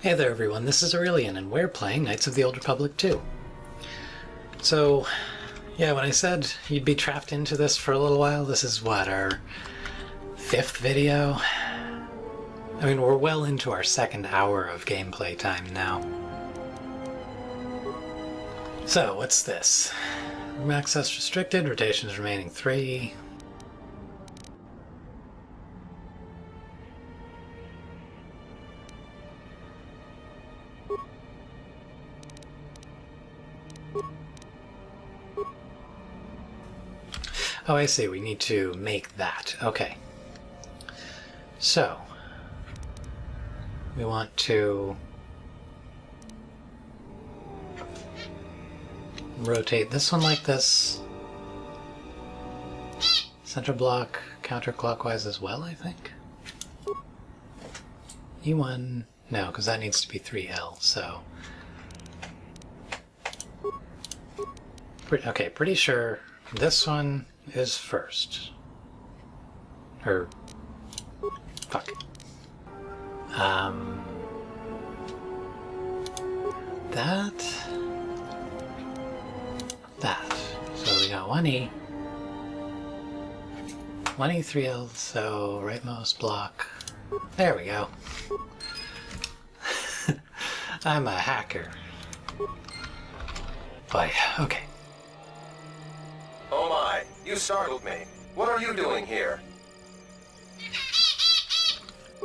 Hey there everyone, this is Aurelian, and we're playing Knights of the Old Republic 2. So, yeah, when I said you'd be trapped into this for a little while, this is what, our 5th video? I mean, we're well into our 2nd hour of gameplay time now. So, what's this? Room access restricted, rotations remaining 3. Oh, I see. We need to make that. Okay. So, we want to rotate this one like this. Center block counterclockwise as well, I think. E1, no, because that needs to be 3L, so. Okay, pretty sure this one is first. Or, fuck. That. So we got 1E. 1E, 3L, so rightmost block. There we go. I'm a hacker. Boy, okay. Oh my, you startled me. What are you doing here?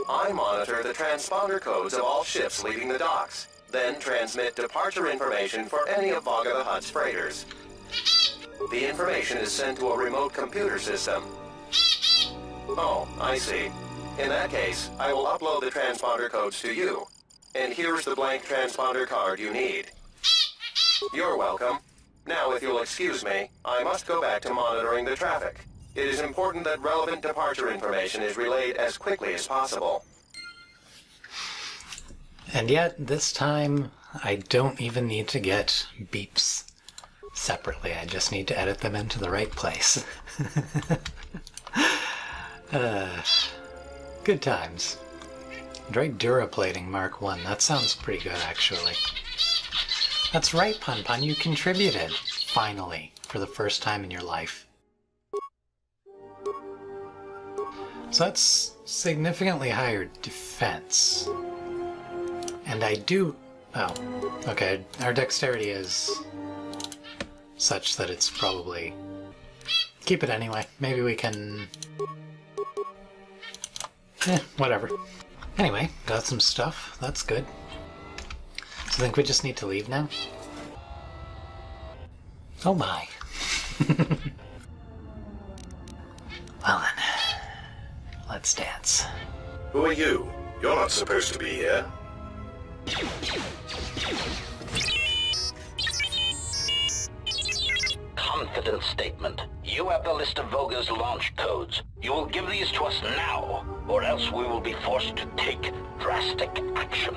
I monitor the transponder codes of all ships leaving the docks, then transmit departure information for any of Vaga the Hutt's freighters. The information is sent to a remote computer system. Oh, I see. In that case, I will upload the transponder codes to you. And here's the blank transponder card you need. You're welcome. Now, if you'll excuse me, I must go back to monitoring the traffic. It is important that relevant departure information is relayed as quickly as possible. And yet, this time, I don't even need to get beeps separately. I just need to edit them into the right place. Good times. Droid Duraplating Mark 1. That sounds pretty good, actually. That's right, Pun Pun. You contributed, finally, for the first time in your life. So that's significantly higher defense. And I do... Oh, okay. Our dexterity is such that it's probably... Keep it anyway. Maybe we can... whatever. Anyway, got some stuff. That's good. So I think we just need to leave now? Oh my. Well then, let's dance. Who are you? You're not supposed to be here. Confident statement. You have the list of Voga's launch codes. You will give these to us now, or else we will be forced to take drastic action.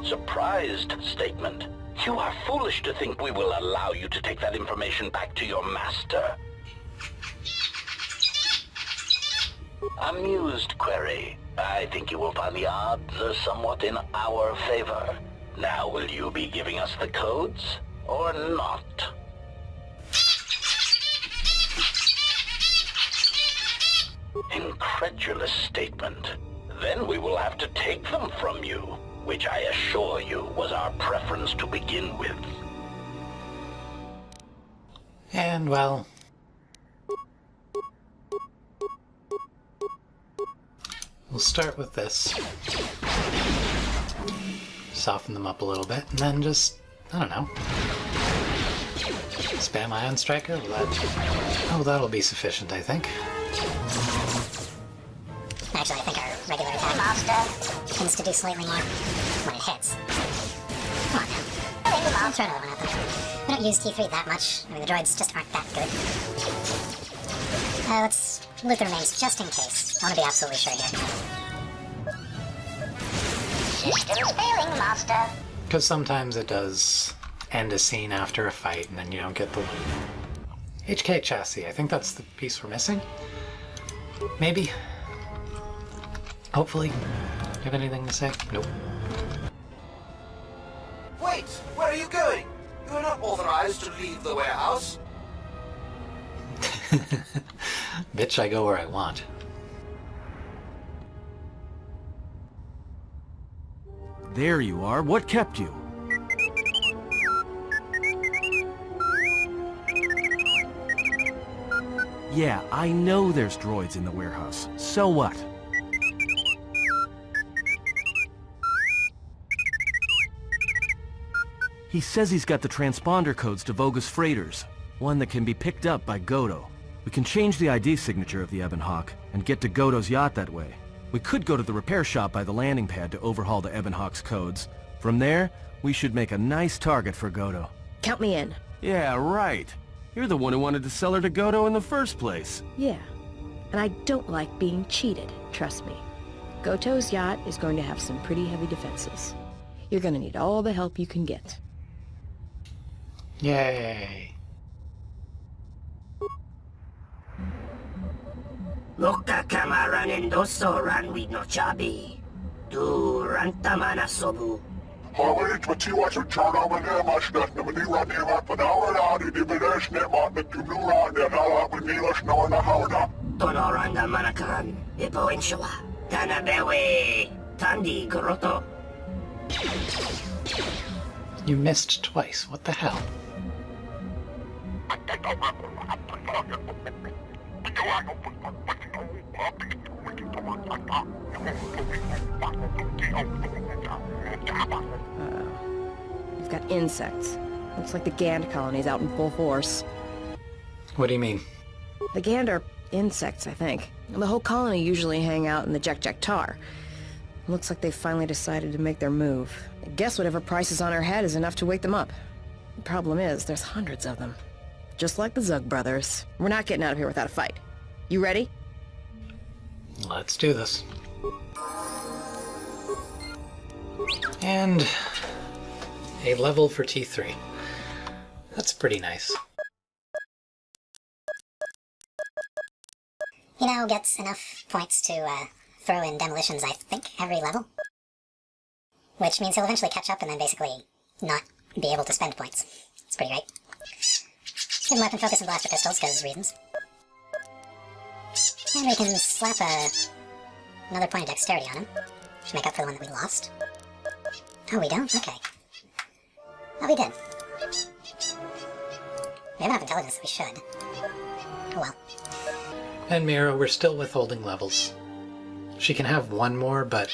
Surprised statement. You are foolish to think we will allow you to take that information back to your master. Amused query. I think you will find the odds are somewhat in our favor. Now will you be giving us the codes, or not? Incredulous statement. Then we will have to take them from you, which I assure you was our preference to begin with. And, well... We'll start with this. Soften them up a little bit, and then just, I don't know. Spam Ion Striker? Will that... Oh, that'll be sufficient, I think. Actually, I think our regular attack tends to do slightly more when it hits. Come on now. I'll throw another one at them. We don't use T3 that much. I mean, the droids just aren't that good. Let's loot the remains just in case. I want to be absolutely sure here. Systems failing, Master. Because sometimes it does end a scene after a fight, and then you don't get the loot. HK chassis, I think that's the piece we're missing. Maybe. Hopefully. You have anything to say? Nope. Wait! Where are you going? You are not authorized to leave the warehouse. Bitch, I go where I want. There you are. What kept you? Yeah, I know there's droids in the warehouse. So what? He says he's got the transponder codes to Voga's freighters, one that can be picked up by Goto. We can change the ID signature of the Ebon Hawk and get to Goto's yacht that way. We could go to the repair shop by the landing pad to overhaul the Ebon Hawk's codes. From there, we should make a nice target for Goto. Count me in. Yeah, right. You're the one who wanted to sell her to Goto in the first place. Yeah. And I don't like being cheated, trust me. Goto's yacht is going to have some pretty heavy defenses. You're gonna need all the help you can get. Yay. Loka kamaran endoso ran with no chabi. Du rantamana sobu. Hawait matiwa to chana manemash that namanira neva panawara di dibidash nema the tunura and ala manilash no na hauda. Tonoranda manakan. Ipo inshawa. Tanabewe. Tandi Goto. You missed twice. What the hell? We've got insects. Looks like the Gand colony's out in full force. What do you mean? The Gand are insects, I think. And the whole colony usually hang out in the Jek Tar. Looks like they've finally decided to make their move. I guess whatever price is on our head is enough to wake them up. The problem is, there's hundreds of them. Just like the Zug brothers. We're not getting out of here without a fight. You ready? Let's do this. And a level for T3. That's pretty nice. He now gets enough points to throw in demolitions, I think, every level. Which means he'll eventually catch up and then basically not be able to spend points. It's pretty great. Give him weapon focus and blaster pistols, because reasons. And we can slap another point of dexterity on him. Should make up for the one that we lost. Oh, we don't? Okay. Oh, we did. We have enough intelligence that we should. Oh well. And Mira, we're still withholding levels. She can have one more, but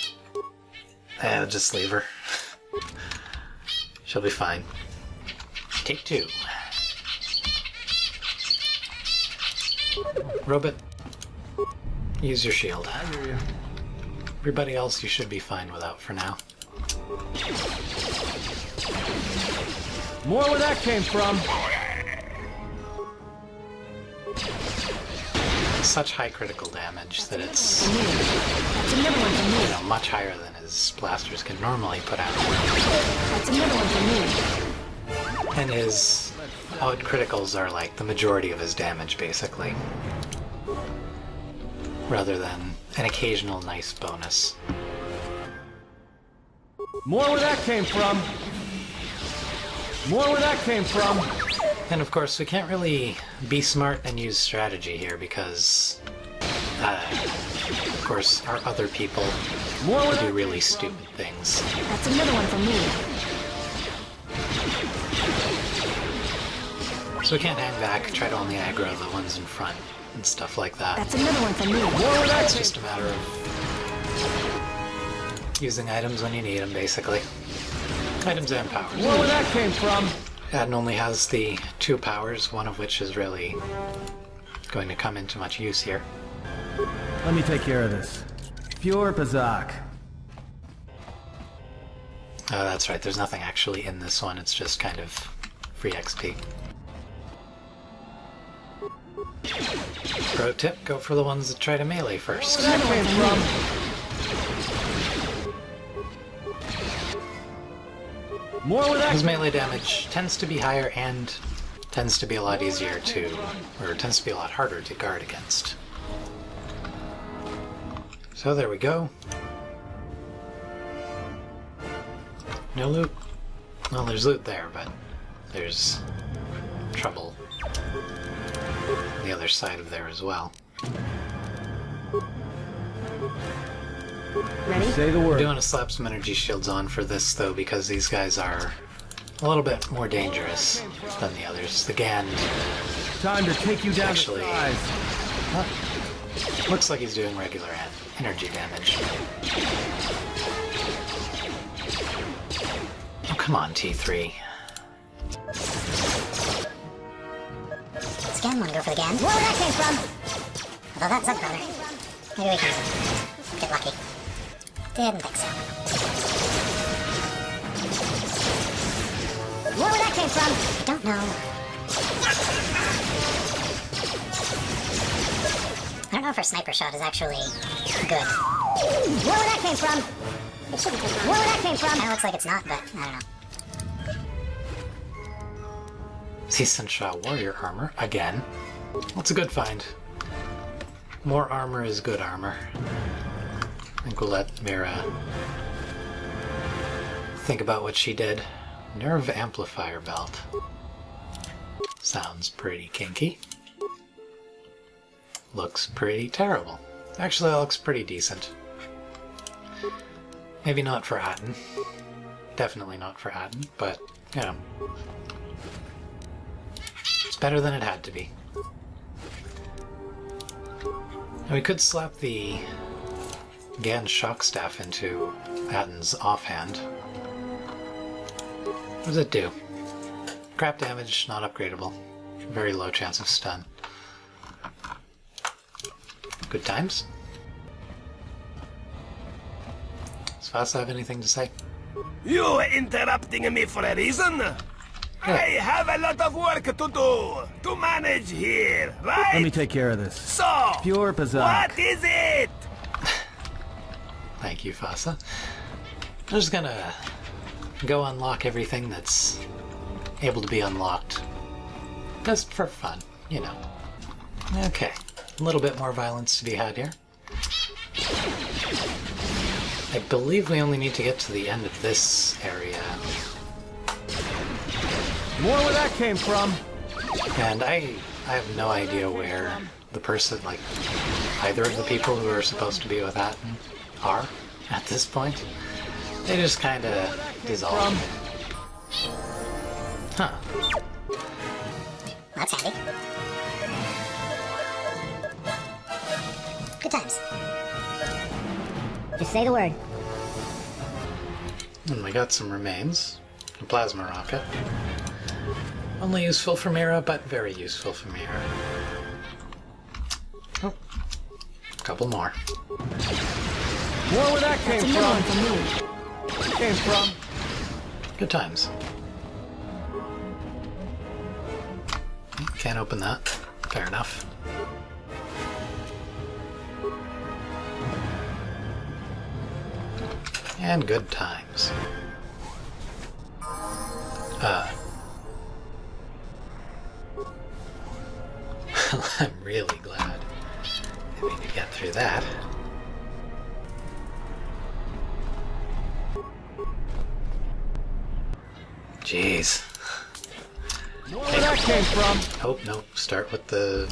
just leave her. She'll be fine. Take two. Robot, use your shield. I hear you. Everybody else you should be fine without for now. More where that came from. Such high critical damage that it's That's another one for me. much higher than his blasters can normally put out. That's another one for me. And his odd criticals are like the majority of his damage, basically. Rather than an occasional nice bonus. More where that came from. More where that came from. And of course, we can't really be smart and use strategy here because, of course, our other people do really stupid things. That's another one for me. So we can't hang back, try to only aggro the ones in front and stuff like that. That's another one for me. It's just a matter of using items when you need them, basically. Items and powers. More where that came from. Adden only has the 2 powers, one of which is really going to come into much use here. Let me take care of this. Pure Pazak. Oh, that's right, there's nothing actually in this one, it's just kind of free XP. Pro tip, go for the ones that try to melee first. Where that came from. More where that. His melee damage tends to be higher and tends to be a lot easier to, or tends to be a lot harder to guard against. So there we go. No loot? Well, there's loot there, but there's trouble on the other side of there as well. Ready? Say the word. I'm going to slap some energy shields on for this, though, because these guys are a little bit more dangerous than the others. The Gand Time to take you down actually to size. looks like he's doing regular energy damage. Oh, come on, T3. Scan, wanna go for the Gand? Where that came from? Although that's Zugbrother. Maybe we can get lucky. Didn't think so. Where that came from? I don't know. I don't know if our sniper shot is actually good. Where that came from? It shouldn't come from. Where that came from? Kinda looks like it's not, but I don't know. Decent shot warrior armor, again. That's a good find. More armor is good armor. I think we'll let Mira think about what she did. Nerve amplifier belt. Sounds pretty kinky. Looks pretty terrible. Actually, that looks pretty decent. Maybe not for Atten. Definitely not for Atten, but, you know. It's better than it had to be. Now we could slap the Gand shock staff into Atten's offhand. What does it do? Crap damage, not upgradable. Very low chance of stun. Good times. Does Vasa have anything to say? You interrupting me for a reason? I have a lot of work to do, to manage here, right? Let me take care of this. So, Pure Pazak. what is it? Thank you, Vasa. I'm just gonna go unlock everything that's able to be unlocked. Just for fun, you know. Okay, a little bit more violence to be had here. I believe we only need to get to the end of this area. More where that came from. And I have no idea where the person, like, either of the people who are supposed to be with Atten are at this point. They just kind of dissolve. Huh. That's handy. Good times. Just say the word. And we got some remains. A plasma rocket. Only useful for Mira, but very useful for Mira. Oh. A couple more. More where that came from. Good times. Can't open that. Fair enough. And good times. I'm really glad that we could get through that. Jeez. Where that came from. Oh, no. Start with the...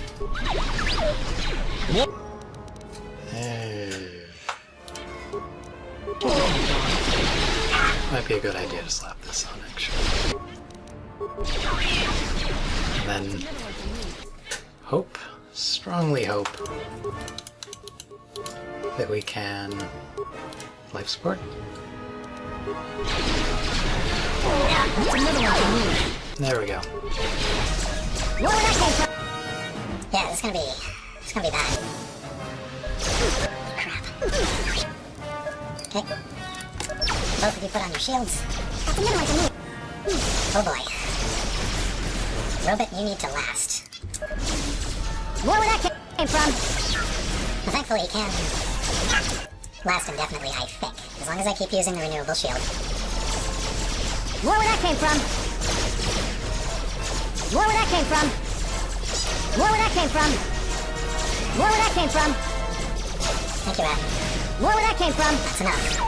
Might be a good idea to slap this on, actually. And then... hope, strongly hope, that we can... life support? There we go. Yeah, it's gonna be bad. Crap. Okay. Both of you put on your shields. That's a minimum to me. Oh boy. Robot, you need to last. Where that came from? Well, thankfully he can last indefinitely, I think. As long as I keep using the renewable shield. Where that came from? Where that came from? Where that came from? Where that came from? Thank you, Rat. More where that came from. That's enough.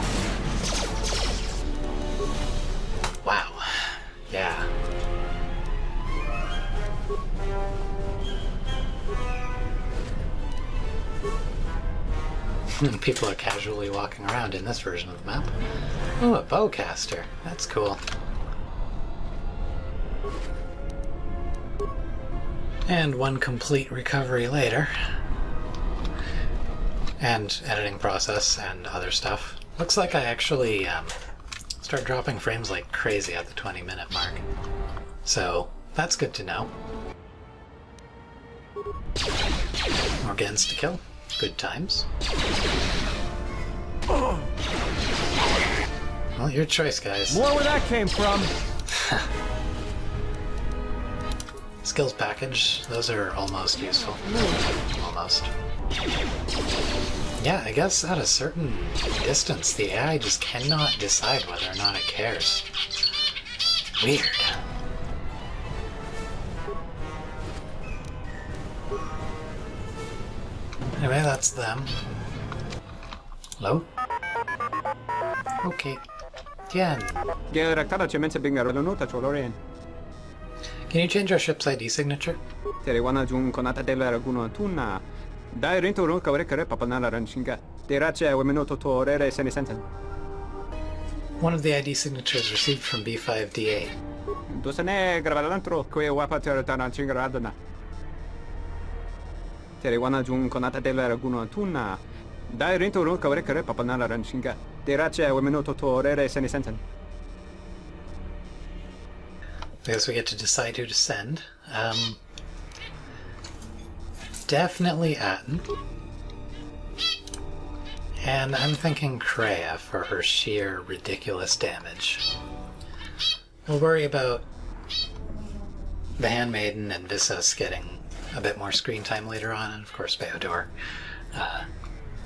Wow. Yeah. People are casually walking around in this version of the map. Oh, a bowcaster. That's cool. And one complete recovery later. And editing process and other stuff. Looks like I actually start dropping frames like crazy at the 20-minute mark. So, that's good to know. More Gens to kill. Good times. Well, your choice, guys. More where that came from. Skills package, those are almost useful. Almost. Yeah, I guess at a certain distance, the AI just cannot decide whether or not it cares. Weird. Anyway, that's them. Hello? Okay. Tien. Can you change our ship's ID signature? One of the ID signatures received from B5D8. I guess we get to decide who to send. Definitely Atten. And I'm thinking Kreia for her sheer ridiculous damage. We'll worry about the Handmaiden and Visas getting a bit more screen time later on, and of course Beodor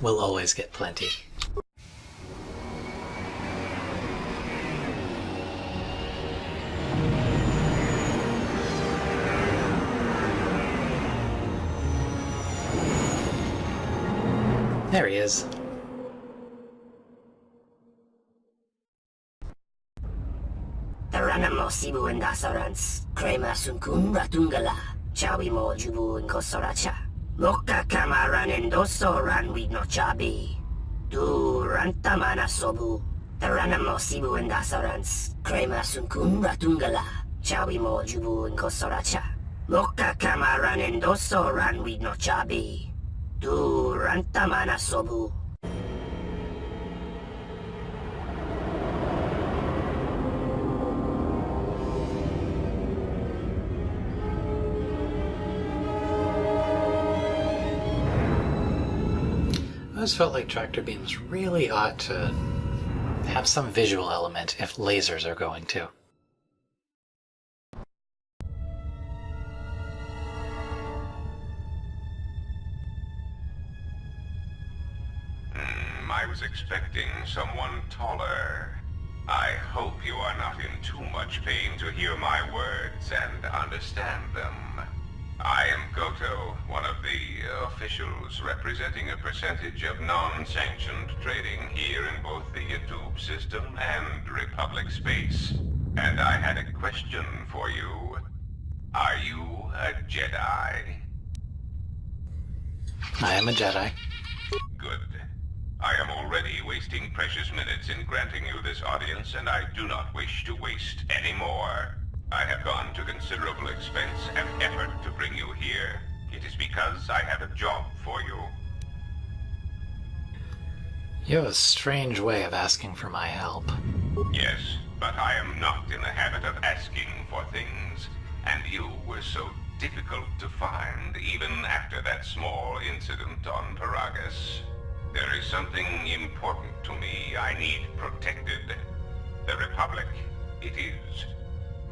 will always get plenty. There he is. Taranamo Sibu and Dasarans, Krema Sunkun Ratungala, Chawi Mo Jubu and Kosoracha, Moka Kamaran and Doso Ran with no Chabi, Du Rantamana Sobu, Taranamo Sibu and Dasarans, Krema Sunkun Ratungala, Chawi Mo Jubu and Kosoracha, Moka Kamaran and Doso Ran with no Chabi. Du Rantamana Sobu. I always felt like tractor beams really ought to have some visual element if lasers are going to. I was expecting someone taller. I hope you are not in too much pain to hear my words and understand them. I am Goto, one of the officials representing a percentage of non-sanctioned trading here in both the YouTube system and Republic space. And I had a question for you. Are you a Jedi? I am a Jedi. Good. I am already wasting precious minutes in granting you this audience, and I do not wish to waste any more. I have gone to considerable expense and effort to bring you here. It is because I have a job for you. You have a strange way of asking for my help. Yes, but I am not in the habit of asking for things, and you were so difficult to find even after that small incident on Paragus. There is something important to me I need protected. The Republic, it is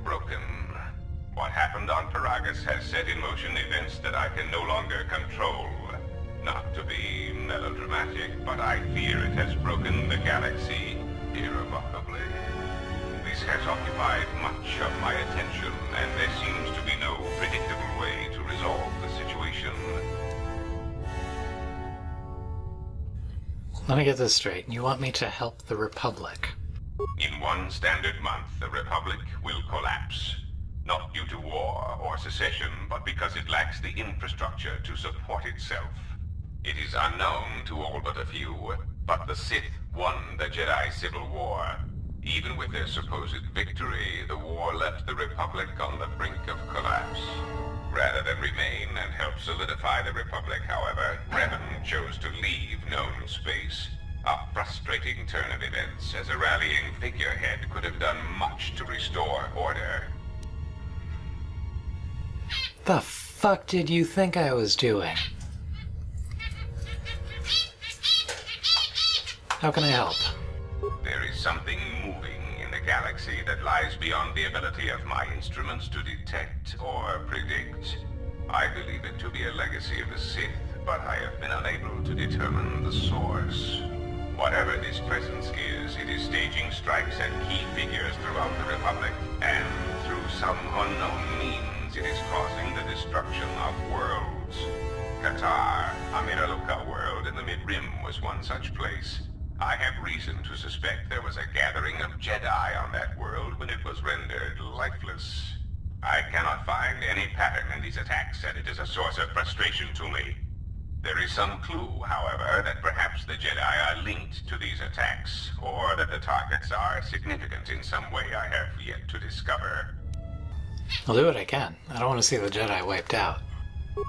broken. What happened on Paragus has set in motion events that I can no longer control. Not to be melodramatic, but I fear it has broken the galaxy irrevocably. This has occupied much of my attention, and there seems to be no predictable way to resolve the situation. Let me get this straight. You want me to help the Republic? In one standard month, the Republic will collapse. Not due to war or secession, but because it lacks the infrastructure to support itself. It is unknown to all but a few, but the Sith won the Jedi Civil War. Even with their supposed victory, the war left the Republic on the brink of collapse. Rather than remain and help solidify the Republic, however, Revan chose to leave known space. A frustrating turn of events, as a rallying figurehead could have done much to restore order. The fuck did you think I was doing? How can I help? There is something moving in the galaxy that lies beyond the ability of my instruments to detect or predict. I believe it to be a legacy of the Sith, but I have been unable to determine the source. Whatever this presence is, it is staging strikes at key figures throughout the Republic, and through some unknown means, it is causing the destruction of worlds. Qatar, a Miraluka world in the Mid-Rim, was one such place. I have reason to suspect there was a gathering of Jedi on that world when it was rendered lifeless. I cannot find any pattern in these attacks, and it is a source of frustration to me. There is some clue, however, that perhaps the Jedi are linked to these attacks, or that the targets are significant in some way I have yet to discover. I'll do what I can. I don't want to see the Jedi wiped out.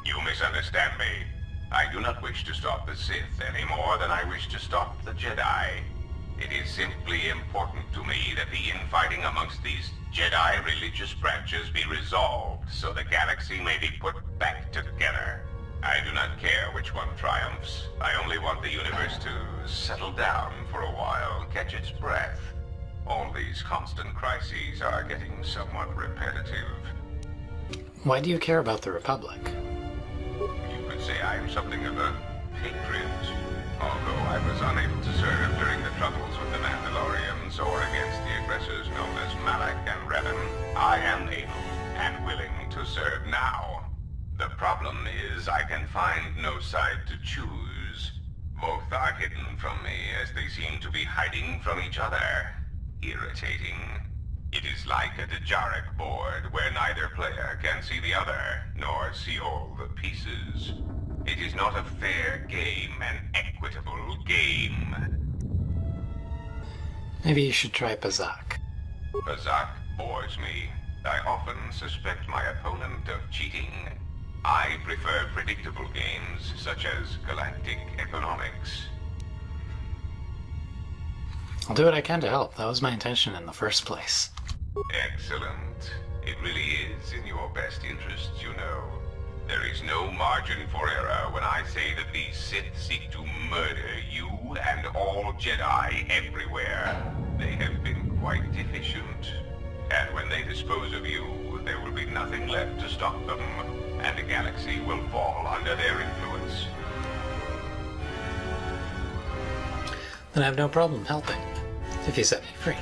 You misunderstand me. I do not wish to stop the Sith any more than I wish to stop the Jedi. It is simply important to me that the infighting amongst these Jedi religious branches be resolved so the galaxy may be put back together. I do not care which one triumphs. I only want the universe to settle down for a while, catch its breath. All these constant crises are getting somewhat repetitive. Why do you care about the Republic? You could say I am something of a patriot. Although I was unable to serve during the troubles with the Mandalorians or against the aggressors known as Malak and Revan, I am able and willing to serve now. The problem is I can find no side to choose. Both are hidden from me as they seem to be hiding from each other. Irritating. It is like a Dejaric board where neither player can see the other, nor see all the pieces. It is not a fair game, an equitable game. Maybe you should try Bazak. Bazak bores me. I often suspect my opponent of cheating. I prefer predictable games, such as galactic economics. I'll do what I can to help. That was my intention in the first place. Excellent. It really is in your best interests, you know. There is no margin for error when I say that these Sith seek to murder you and all Jedi everywhere. They have been quite efficient. And when they dispose of you, there will be nothing left to stop them, and the galaxy will fall under their influence. Then I have no problem helping, if you set me free.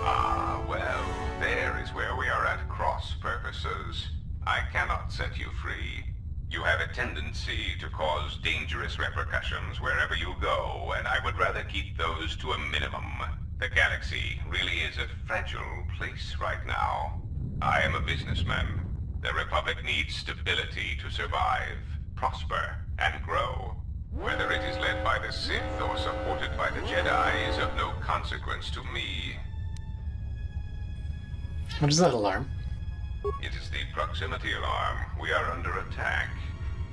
Ah, well, there is where we are at cross purposes. I cannot set you free. You have a tendency to cause dangerous repercussions wherever you go, and I would rather keep those to a minimum. The galaxy really is a fragile place right now. I am a businessman. The Republic needs stability to survive, prosper, and grow. Whether it is led by the Sith or supported by the Jedi is of no consequence to me. What is that alarm? It is the proximity alarm. We are under attack.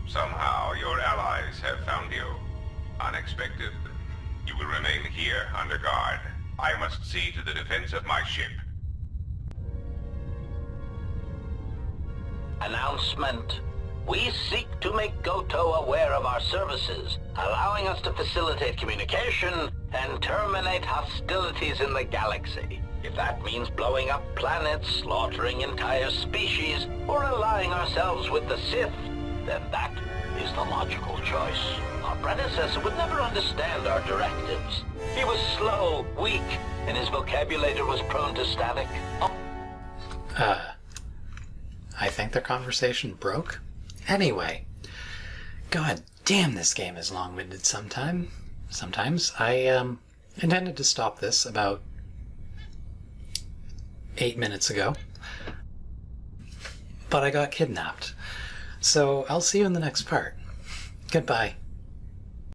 Somehow your allies have found you. Unexpected. You will remain here under guard. I must see to the defense of my ship. Announcement. We seek to make Goto aware of our services, allowing us to facilitate communication and terminate hostilities in the galaxy. If that means blowing up planets, slaughtering entire species, or allying ourselves with the Sith, then that is the logical choice. Our predecessor would never understand our directives. He was slow, weak, and his vocabulary was prone to static. I think their conversation broke. Anyway, god damn, this game is long-winded sometime. sometimes. I intended to stop this about 8 minutes ago, but I got kidnapped. So I'll see you in the next part. Goodbye.